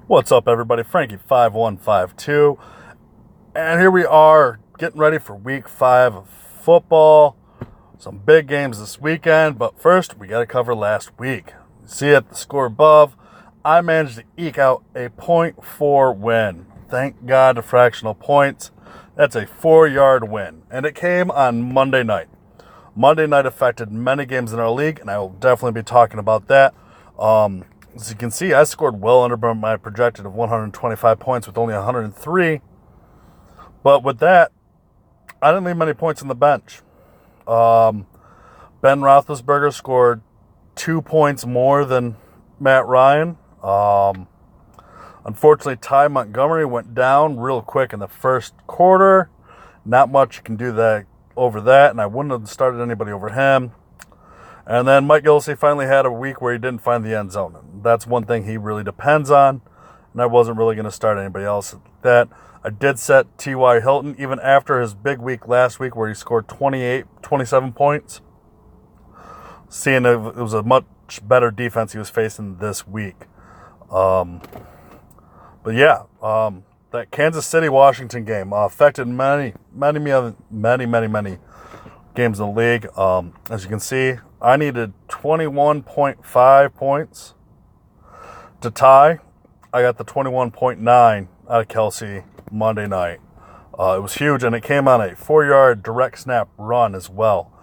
What's up, everybody? Frankie5152, and here we are getting ready for week 5 of football. Some big games this weekend, but first we got to cover last week. See it, the score above. I managed to eke out a .4 win. Thank God to fractional points. That's a 4-yard win, and it came on Monday night. Monday night affected many games in our league, and I will definitely be talking about that. As you can see, I scored well under my projected of 125 points with only 103. But with that, I didn't leave many points on the bench. Ben Roethlisberger scored 2 points more than Matt Ryan. Unfortunately, Ty Montgomery went down real quick in the first quarter. Not much you can do over that, and I wouldn't have started anybody over him. And then Mike Gillislee finally had a week where he didn't find the end zone. That's one thing he really depends on, and I wasn't really going to start anybody else at that. I did set T.Y. Hilton, even after his big week last week where he scored 27 points, seeing it was a much better defense he was facing this week. But yeah, that Kansas City-Washington game affected many games in the league. As you can see, I needed 21.5 points to tie. I got the 21.9 out of Kelsey Monday night. It was huge, and it came on a 4-yard direct snap run as well.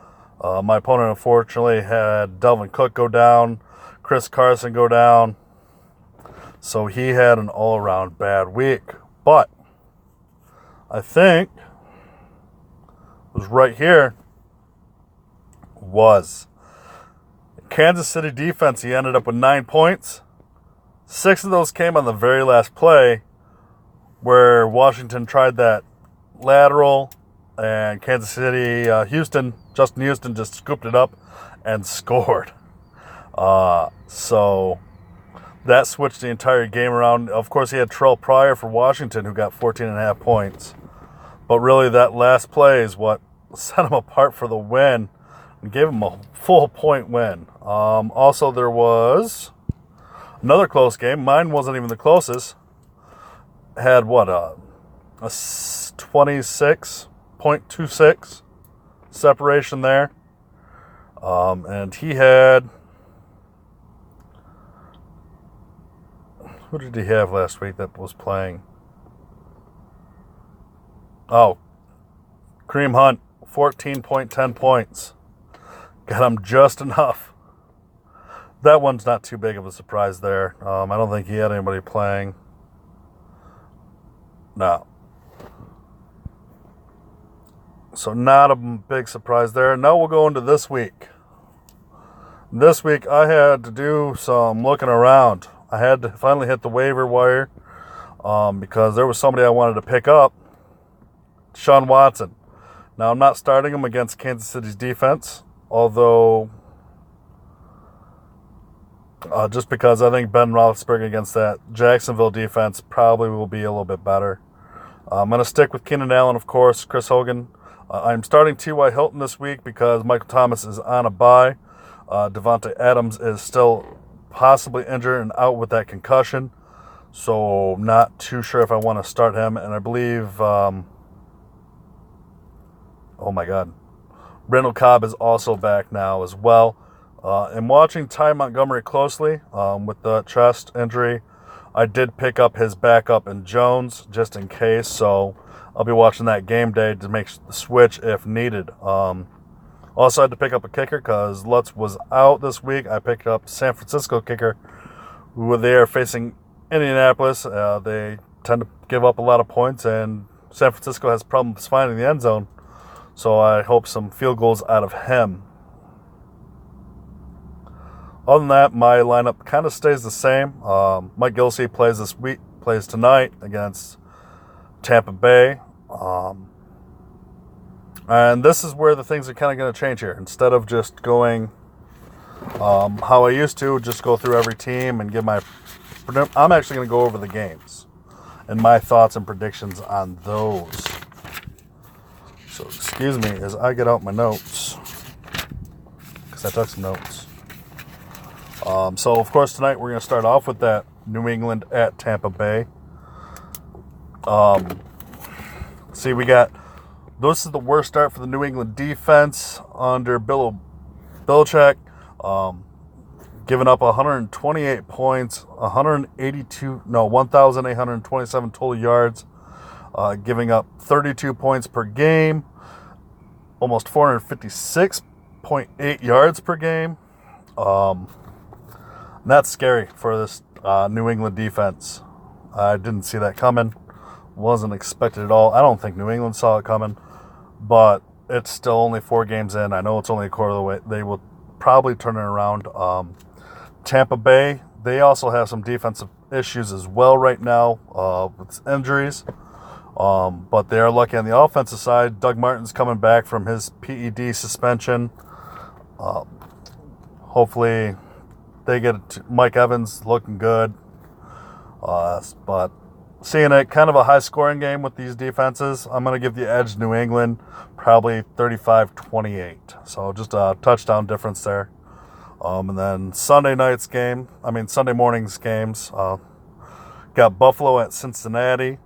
My opponent, unfortunately, had Delvin Cook go down, Chris Carson go down, so he had an all-around bad week. But I think it was right here was Kansas City defense. He ended up with 9 points. 6 of those came on the very last play where Washington tried that lateral, and Kansas City, Justin Houston just scooped it up and scored. So that switched the entire game around. Of course, he had Terrell Pryor for Washington, who got 14.5 points. But really, that last play is what set him apart for the win and gave him a full point win. Also, there was another close game. Mine wasn't even the closest. Had a 26.26 separation there. And he had, who did he have last week that was playing? Oh, Kareem Hunt, 14.10 points. Got him just enough. That one's not too big of a surprise there. I don't think he had anybody playing. No. So not a big surprise there. Now we'll go into this week. This week I had to do some looking around. I had to finally hit the waiver wire because there was somebody I wanted to pick up, Sean Watson. Now I'm not starting him against Kansas City's defense, although just because I think Ben Roethlisberger against that Jacksonville defense probably will be a little bit better. I'm going to stick with Keenan Allen, of course, Chris Hogan. I'm starting T.Y. Hilton this week because Michael Thomas is on a bye. Devontae Adams is still possibly injured and out with that concussion, so not too sure if I want to start him. And I believe, oh my God, Randall Cobb is also back now as well. I'm watching Ty Montgomery closely with the chest injury. I did pick up his backup in Jones just in case, so I'll be watching that game day to make the switch if needed. Also had to pick up a kicker because Lutz was out this week. I picked up San Francisco kicker, who they are facing Indianapolis. They tend to give up a lot of points, and San Francisco has problems finding the end zone. So I hope some field goals out of him. Other than that, my lineup kind of stays the same. Mike Gillislee plays tonight against Tampa Bay. And this is where the things are kind of going to change here. Instead of just going how I used to, just go through every team and give I'm actually going to go over the games and my thoughts and predictions on those. So excuse me as I get out my notes, because I took some notes. So, of course, tonight we're going to start off with that New England at Tampa Bay. See, this is the worst start for the New England defense under Bill Belichick. Giving up 128 points, 1,827 total yards, giving up 32 points per game, almost 456.8 yards per game. That's scary for this New England defense. I didn't see that coming. Wasn't expected at all. I don't think New England saw it coming, but it's still only 4 games in. I know it's only a quarter of the way. They will probably turn it around. Tampa Bay, they also have some defensive issues as well right now with injuries. But they are lucky on the offensive side. Doug Martin's coming back from his PED suspension. Hopefully they get Mike Evans looking good. But seeing it kind of a high-scoring game with these defenses, I'm going to give the edge New England, probably 35-28. So just a touchdown difference there. And then Sunday morning's games. Got Buffalo at Cincinnati.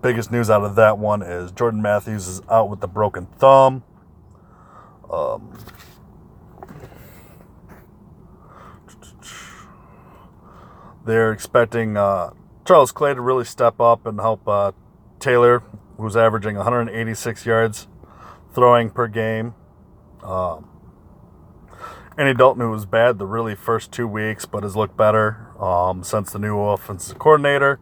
Biggest news out of that one is Jordan Matthews is out with the broken thumb. They're expecting Charles Clay to really step up and help Taylor, who's averaging 186 yards throwing per game. Andy Dalton, who was bad the really first 2 weeks, but has looked better since the new offensive coordinator.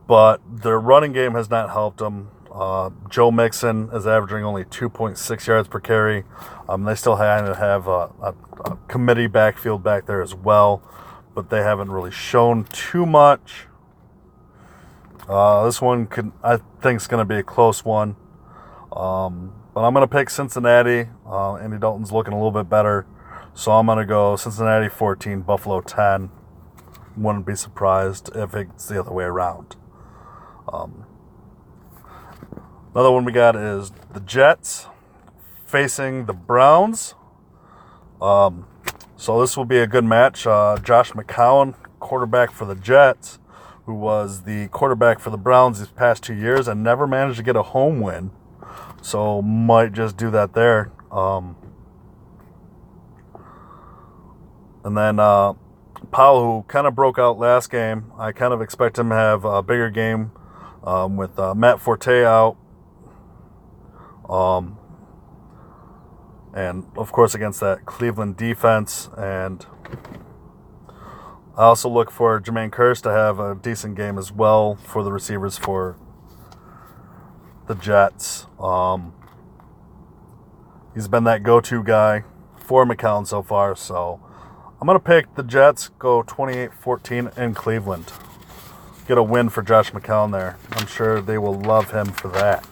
But their running game has not helped them. Joe Mixon is averaging only 2.6 yards per carry. They still have a committee backfield back there as well, but they haven't really shown too much. This one I think is going to be a close one. But I'm going to pick Cincinnati. Andy Dalton's looking a little bit better, so I'm going to go Cincinnati 14, Buffalo 10. Wouldn't be surprised if it's the other way around. Another one we got is the Jets facing the Browns. So this will be a good match. Josh McCown, quarterback for the Jets, who was the quarterback for the Browns these past 2 years and never managed to get a home win. So might just do that there. And then Powell, who kind of broke out last game. I kind of expect him to have a bigger game with Matt Forte out. And, of course, against that Cleveland defense. And I also look for Jermaine Kearse to have a decent game as well for the receivers for the Jets. He's been that go-to guy for McCown so far. So I'm going to pick the Jets, go 28-14 in Cleveland. Get a win for Josh McCown there. I'm sure they will love him for that.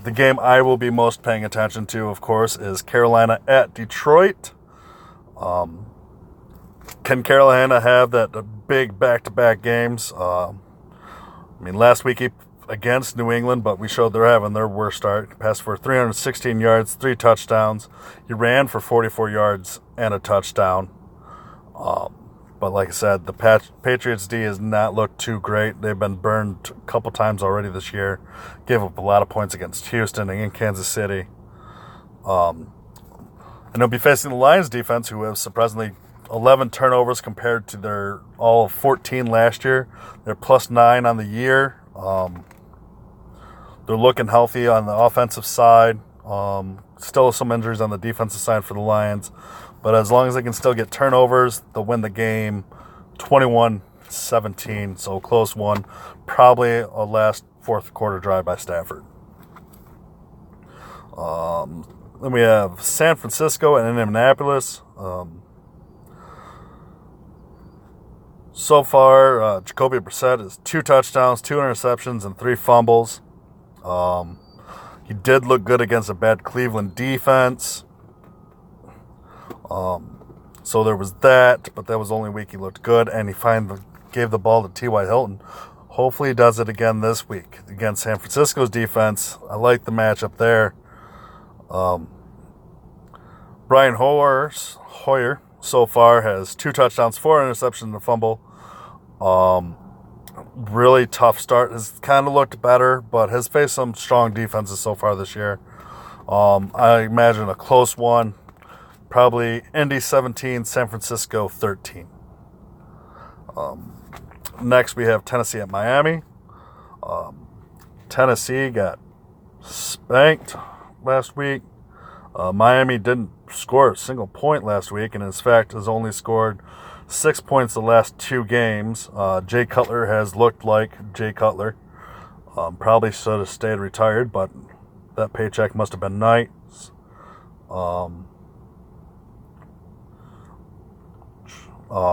The game I will be most paying attention to, of course, is Carolina at Detroit. Can Carolina have that big back-to-back games? Last week against New England, but we showed they're having their worst start. He passed for 316 yards, 3 touchdowns. He ran for 44 yards and a touchdown. But like I said, the Patriots D has not looked too great. They've been burned a couple times already this year. Gave up a lot of points against Houston and in Kansas City. And they'll be facing the Lions defense, who have surprisingly 11 turnovers compared to their all of 14 last year. They're +9 on the year. They're looking healthy on the offensive side. Still some injuries on the defensive side for the Lions. But as long as they can still get turnovers, they'll win the game 21-17. So close one. Probably a last fourth quarter drive by Stafford. Then we have San Francisco and Indianapolis. So far, Jacoby Brissett has 2 touchdowns, 2 interceptions, and 3 fumbles. He did look good against a bad Cleveland defense. So there was that, but that was the only week he looked good, and he finally gave the ball to T.Y. Hilton. Hopefully he does it again this week against San Francisco's defense. I like the matchup there. Brian Hoyer so far has 2 touchdowns, 4 interceptions, and a fumble. Really tough start. Has kind of looked better, but has faced some strong defenses so far this year. I imagine a close one. Probably Indy 17, San Francisco 13. Next, we have Tennessee at Miami. Tennessee got spanked last week. Miami didn't score a single point last week, and in fact has only scored 6 points the last 2 games. Jay Cutler has looked like Jay Cutler. Probably should have stayed retired, but that paycheck must have been nice.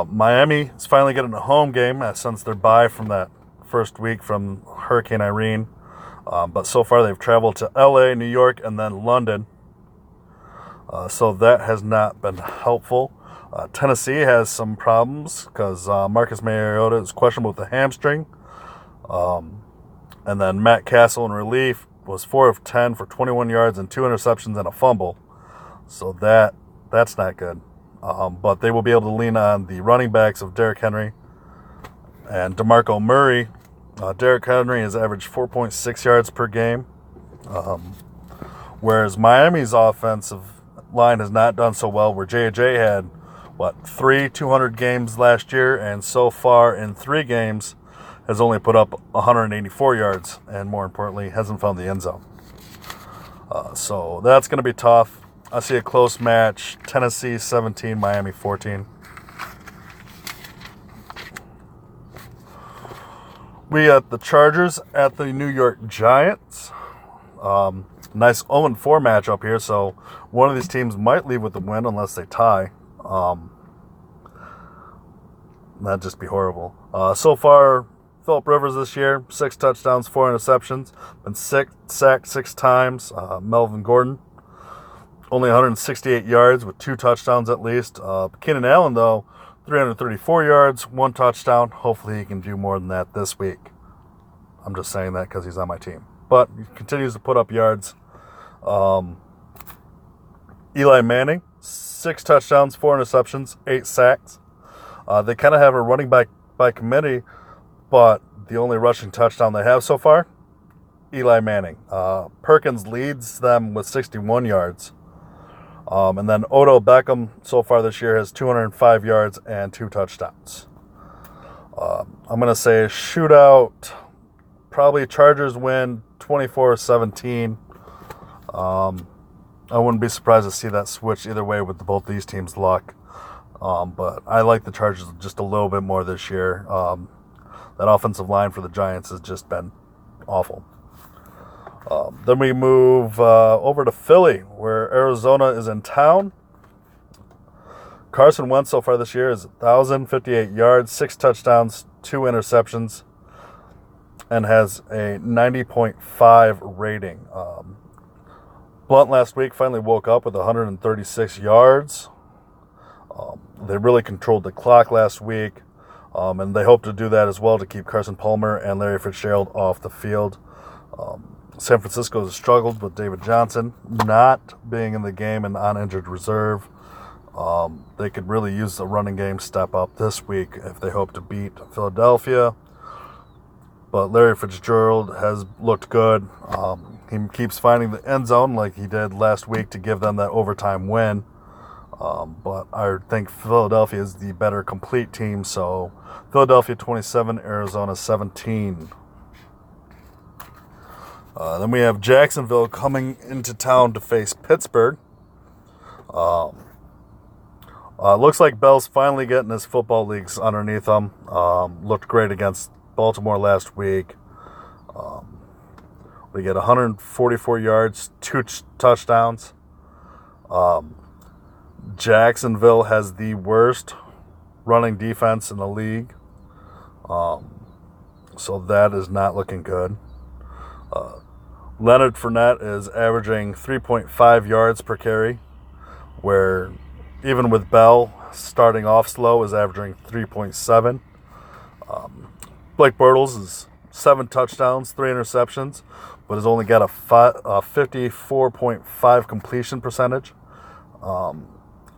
Miami is finally getting a home game since they're bye from that first week from Hurricane Irene. But so far they've traveled to LA, New York, and then London. So that has not been helpful. Tennessee has some problems because Marcus Mariota is questionable with a hamstring. And then Matt Castle in relief was 4 of 10 for 21 yards and 2 interceptions and a fumble. So that's not good. But they will be able to lean on the running backs of Derrick Henry and DeMarco Murray. Derrick Henry has averaged 4.6 yards per game, whereas Miami's offensive line has not done so well, where J.J. had, 3 200 games last year, and so far in 3 games has only put up 184 yards, and more importantly, hasn't found the end zone. So that's going to be tough. I see a close match, Tennessee 17, Miami 14. We got the Chargers at the New York Giants. Nice 0-4 matchup here, so one of these teams might leave with the win unless they tie. That'd just be horrible. So far, Phillip Rivers this year, 6 touchdowns, 4 interceptions, been sacked 6 times. Melvin Gordon, only 168 yards with 2 touchdowns at least. Keenan Allen, though, 334 yards, 1 touchdown. Hopefully he can do more than that this week. I'm just saying that because he's on my team. But he continues to put up yards. Eli Manning, 6 touchdowns, 4 interceptions, 8 sacks. They kind of have a running back by committee, but the only rushing touchdown they have so far, Eli Manning. Perkins leads them with 61 yards. And then Odell Beckham so far this year has 205 yards and 2 touchdowns. I'm going to say shootout. Probably Chargers win 24-17. I wouldn't be surprised to see that switch either way with both these teams' luck. But I like the Chargers just a little bit more this year. That offensive line for the Giants has just been awful. Then we move over to Philly, where Arizona is in town. Carson Wentz so far this year is 1,058 yards, 6 touchdowns, 2 interceptions, and has a 90.5 rating. Blunt last week finally woke up with 136 yards. They really controlled the clock last week, and they hope to do that as well to keep Carson Palmer and Larry Fitzgerald off the field. San Francisco has struggled with David Johnson not being in the game and on injured reserve. They could really use the running game step up this week if they hope to beat Philadelphia. But Larry Fitzgerald has looked good. He keeps finding the end zone like he did last week to give them that overtime win. But I think Philadelphia is the better complete team. So Philadelphia 27, Arizona 17. Then we have Jacksonville coming into town to face Pittsburgh. Looks like Bell's finally getting his football leagues underneath him. Looked great against Baltimore last week. We get 144 yards, 2 touchdowns. Jacksonville has the worst running defense in the league. So that is not looking good. Leonard Fournette is averaging 3.5 yards per carry, where even with Bell starting off slow is averaging 3.7. Blake Bortles is 7 touchdowns, 3 interceptions, but has only got a 54.5 completion percentage. I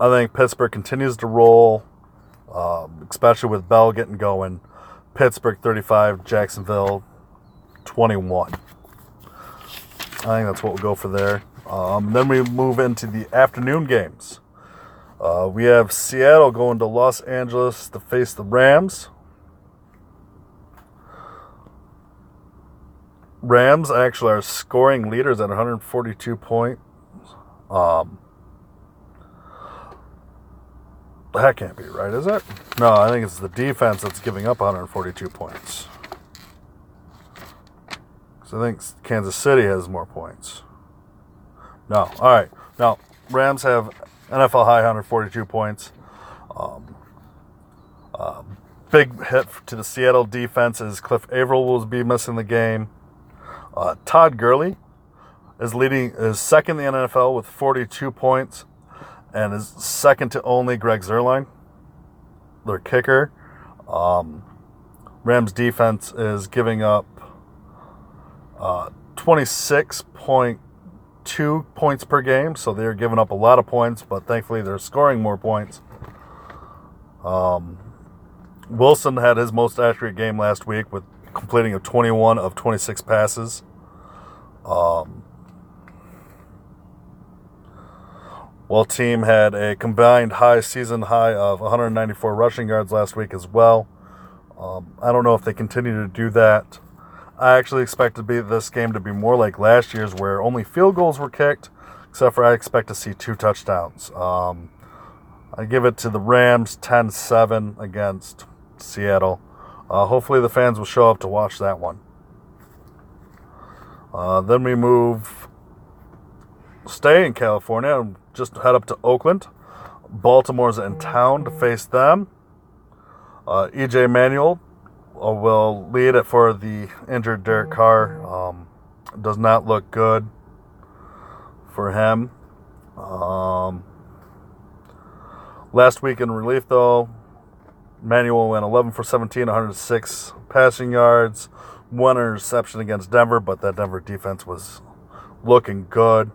think Pittsburgh continues to roll, especially with Bell getting going. Pittsburgh 35, Jacksonville 21. I think that's what we'll go for there. Then we move into the afternoon games. We have Seattle going to Los Angeles to face the Rams. Rams actually are scoring leaders at 142 points. That can't be right, is it? No, I think it's the defense that's giving up 142 points. So I think Kansas City has more points. No. All right. Now, Rams have NFL high 142 points. Big hit to the Seattle defense is Cliff Averill will be missing the game. Todd Gurley is second in the NFL with 42 points and is second to only Greg Zuerlein, their kicker. Rams defense is giving up 26.2 points per game, so they're giving up a lot of points, but thankfully they're scoring more points. Wilson had his most accurate game last week with completing 21 of 26 passes. Team had a combined season high of 194 rushing yards last week as well. I don't know if they continue to do that. I actually expect this game to be more like last year's where only field goals were kicked, except for I expect to see 2 touchdowns. I give it to the Rams 10-7 against Seattle. Hopefully the fans will show up to watch that one. Then we stay in California and just head up to Oakland. Baltimore's in town to face them. E.J. Manuel will lead it for the injured Derek Carr. Does not look good for him. Last week in relief, though, Manuel went 11 for 17, 106 passing yards, 1 interception against Denver, but that Denver defense was looking good.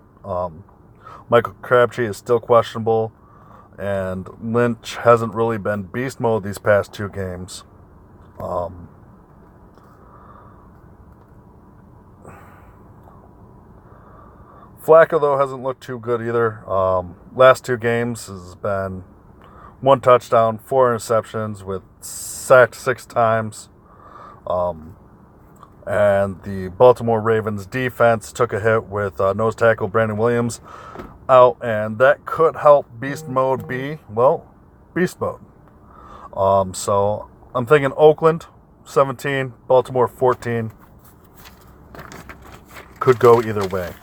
Michael Crabtree is still questionable, and Lynch hasn't really been beast mode these past 2 games. Flacco, though, hasn't looked too good either. Last 2 games has been 1 touchdown, 4 interceptions, with sacked 6 times. And the Baltimore Ravens defense took a hit with nose tackle Brandon Williams out, and that could help beast mode be, beast mode. So I'm thinking Oakland 17, Baltimore 14. Could go either way.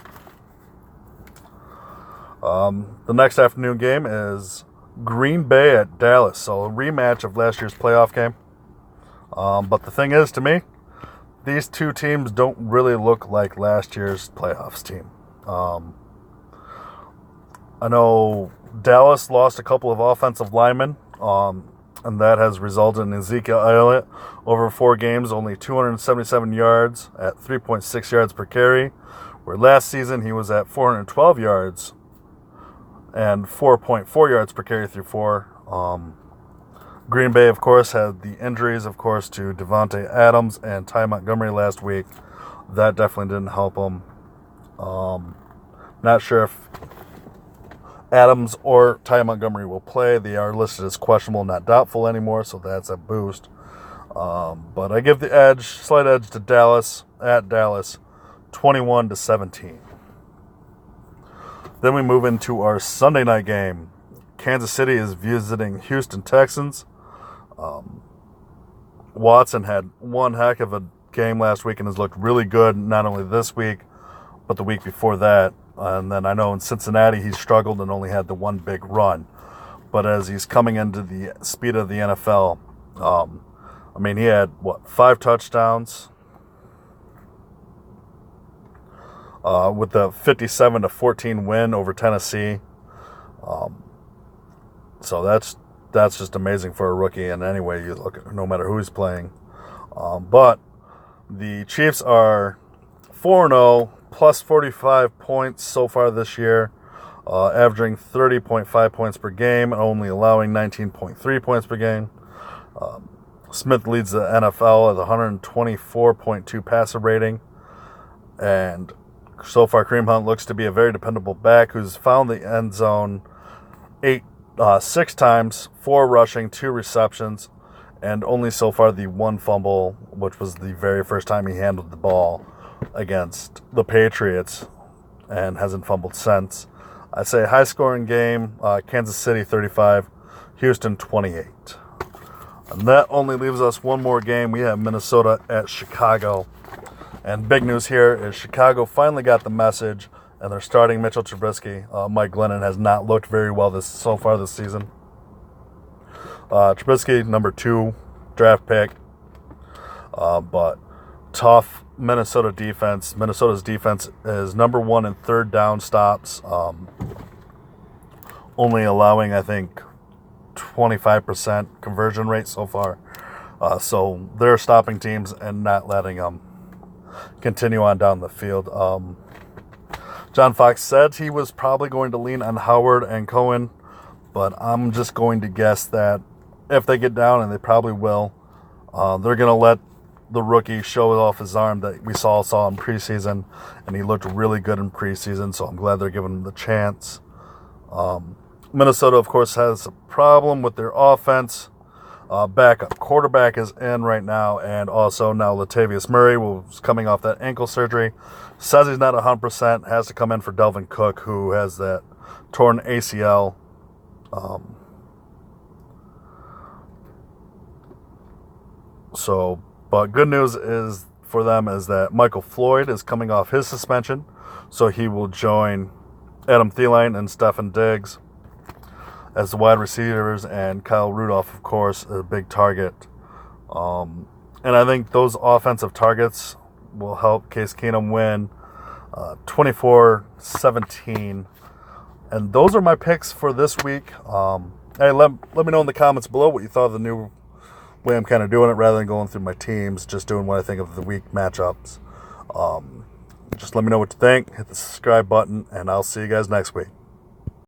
The next afternoon game is Green Bay at Dallas, so a rematch of last year's playoff game. But the thing is, to me, these 2 teams don't really look like last year's playoffs team. I know Dallas lost a couple of offensive linemen, and that has resulted in Ezekiel Elliott over 4 games, only 277 yards at 3.6 yards per carry, where last season he was at 412 yards and 4.4 yards per carry through 4. Green Bay, of course, had the injuries, of course, to Devontae Adams and Ty Montgomery last week. That definitely didn't help them. Not sure if Adams or Ty Montgomery will play. They are listed as questionable, not doubtful anymore, so that's a boost. But I give the slight edge to Dallas, at Dallas, 21-17. Then we move into our Sunday night game. Kansas City is visiting Houston Texans. Watson had one heck of a game last week and has looked really good, not only this week, but the week before that. And then I know in Cincinnati he struggled and only had the 1 big run. But as he's coming into the speed of the NFL, he had, 5 touchdowns? With the 57-14 win over Tennessee. So that's just amazing for a rookie in any way you look at, no matter who he's playing. But the Chiefs are 4-0, plus 45 points so far this year. averaging 30.5 points per game and only allowing 19.3 points per game. Smith leads the NFL at 124.2 passer rating. And so far, Kareem Hunt looks to be a very dependable back who's found the end zone 6 times, 4 rushing, 2 receptions, and only so far the 1 fumble, which was the very first time he handled the ball against the Patriots, and hasn't fumbled since. I'd say high-scoring game, Kansas City 35, Houston 28. And that only leaves us one more game. We have Minnesota at Chicago. And big news here is Chicago finally got the message, and they're starting Mitchell Trubisky. Mike Glennon has not looked very well so far this season. Trubisky, number 2 draft pick. But tough Minnesota defense. Minnesota's defense is number 1 in third down stops. Only allowing, I think, 25% conversion rate so far. So they're stopping teams and not letting them continue on down the field. John Fox said he was probably going to lean on Howard and Cohen, but I'm just going to guess that if they get down, and they probably will, they're going to let the rookie show off his arm that we saw in preseason, and he looked really good in preseason, so I'm glad they're giving him the chance. Minnesota, of course, has a problem with their offense. Backup quarterback is in right now, and also now Latavius Murray, who's coming off that ankle surgery, says he's not 100%, has to come in for Delvin Cook, who has that torn ACL. But good news is for them is that Michael Floyd is coming off his suspension, so he will join Adam Thielen and Stefon Diggs as the wide receivers, and Kyle Rudolph, of course, a big target. And I think those offensive targets will help Case Keenum win 24-17. And those are my picks for this week. Hey, let me know in the comments below what you thought of the new way I'm kind of doing it, rather than going through my teams, just doing what I think of the week matchups. Just let me know what you think. Hit the subscribe button, and I'll see you guys next week.